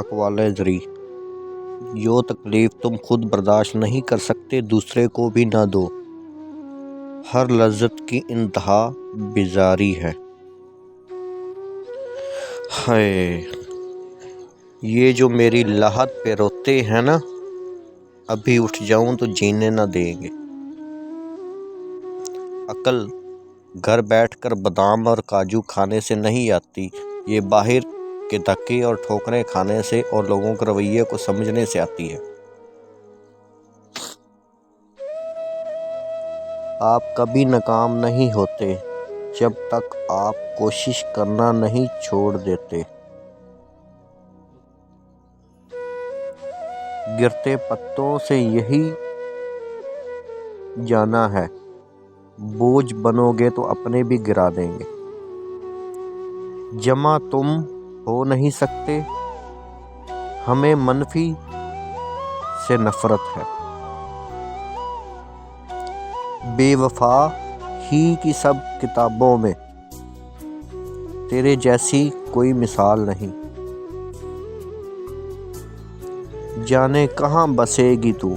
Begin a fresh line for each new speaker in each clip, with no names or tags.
اقوال زری۔ جو تکلیف تم خود برداشت نہیں کر سکتے دوسرے کو بھی نہ دو۔ ہر لذت کی انتہا بیزاری ہے۔ ہائے یہ جو میری لاحت پہ روتے ہیں نا، ابھی اٹھ جاؤں تو جینے نہ دیں گے۔ عقل گھر بیٹھ کر بادام اور کاجو کھانے سے نہیں آتی، یہ باہر کے دھکے اور ٹھوکریں کھانے سے اور لوگوں کے رویے کو سمجھنے سے آتی ہے۔ آپ کبھی ناکام نہیں ہوتے جب تک آپ کوشش کرنا نہیں چھوڑ دیتے۔ گرتے پتوں سے یہی جانا ہے، بوجھ بنو گے تو اپنے بھی گرا دیں گے۔ جمع تم ہو نہیں سکتے، ہمیں منفی سے نفرت ہے۔ بے وفا ہی کی سب کتابوں میں تیرے جیسی کوئی مثال نہیں۔ جانے کہاں بسے گی تو،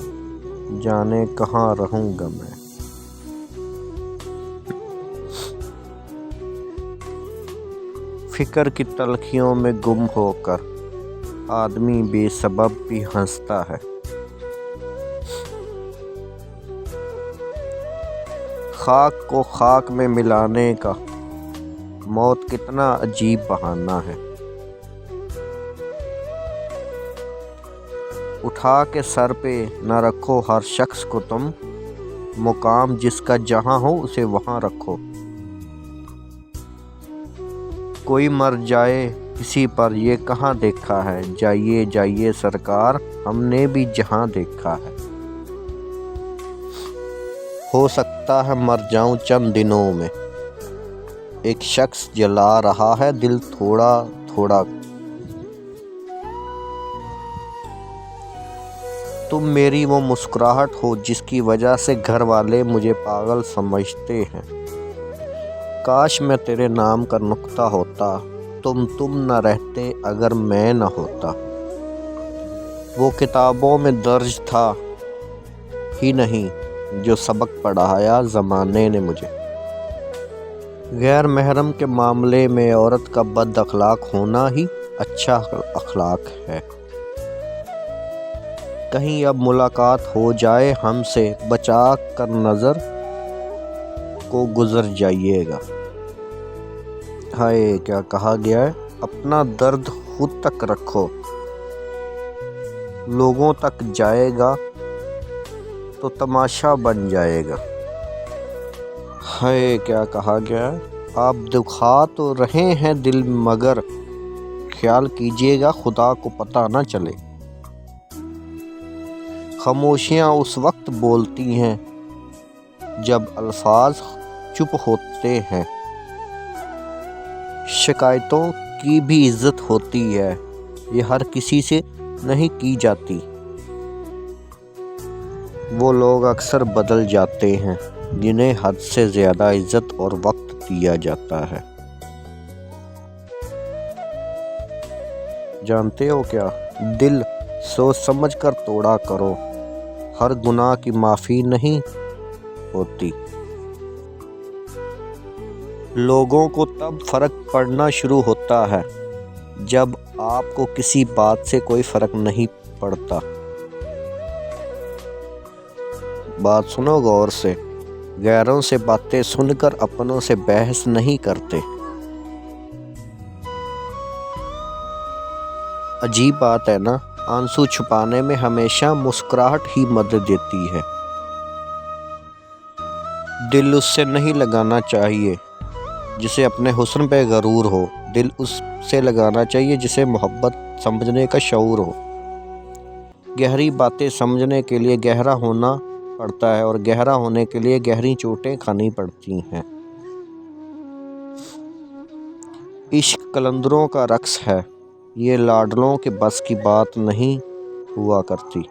جانے کہاں رہوں گا میں۔ فکر کی تلخیوں میں گم ہو کر آدمی بے سبب بھی ہنستا ہے۔ خاک کو خاک میں ملانے کا موت کتنا عجیب بہانہ ہے۔ اٹھا کے سر پہ نہ رکھو ہر شخص کو تم، مقام جس کا جہاں ہو اسے وہاں رکھو۔ کوئی مر جائے کسی پر یہ کہاں دیکھا ہے، جائیے جائیے سرکار ہم نے بھی جہاں دیکھا ہے۔ ہو سکتا ہے مر جاؤں چند دنوں میں، ایک شخص جلا رہا ہے دل تھوڑا تھوڑا۔ تم میری وہ مسکراہٹ ہو جس کی وجہ سے گھر والے مجھے پاگل سمجھتے ہیں۔ کاش میں تیرے نام کا نقطہ ہوتا، تم نہ رہتے اگر میں نہ ہوتا۔ وہ کتابوں میں درج تھا ہی نہیں جو سبق پڑھایا زمانے نے مجھے۔ غیر محرم کے معاملے میں عورت کا بد اخلاق ہونا ہی اچھا اخلاق ہے۔ کہیں اب ملاقات ہو جائے ہم سے، بچا کر نظر کو گزر جائیے گا۔ ہائے کیا کہا گیا ہے، اپنا درد خود تک رکھو، لوگوں تک جائے گا تو تماشا بن جائے گا۔ ہائے کیا کہا گیا ہے، آپ دکھا تو رہے ہیں دل مگر خیال کیجیے گا خدا کو پتہ نہ چلے۔ خاموشیاں اس وقت بولتی ہیں جب الفاظ چپ ہوتے ہیں۔ شکایتوں کی بھی عزت ہوتی ہے، یہ ہر کسی سے نہیں کی جاتی۔ وہ لوگ اکثر بدل جاتے ہیں جنہیں حد سے زیادہ عزت اور وقت دیا جاتا ہے۔ جانتے ہو کیا، دل سوچ سمجھ کر توڑا کرو، ہر گناہ کی معافی نہیں ہوتی۔ لوگوں کو تب فرق پڑنا شروع ہوتا ہے جب آپ کو کسی بات سے کوئی فرق نہیں پڑتا۔ بات سنو غور سے، غیروں سے باتیں سن کر اپنوں سے بحث نہیں کرتے۔ عجیب بات ہے نا، آنسو چھپانے میں ہمیشہ مسکراہٹ ہی مدد دیتی ہے۔ دل اس سے نہیں لگانا چاہیے جسے اپنے حسن پہ غرور ہو، دل اس سے لگانا چاہیے جسے محبت سمجھنے کا شعور ہو۔ گہری باتیں سمجھنے کے لیے گہرا ہونا پڑتا ہے اور گہرا ہونے کے لیے گہری چوٹیں کھانی پڑتی ہیں۔ عشق قلندروں کا رقص ہے، یہ لاڈلوں کے بس کی بات نہیں ہوا کرتی۔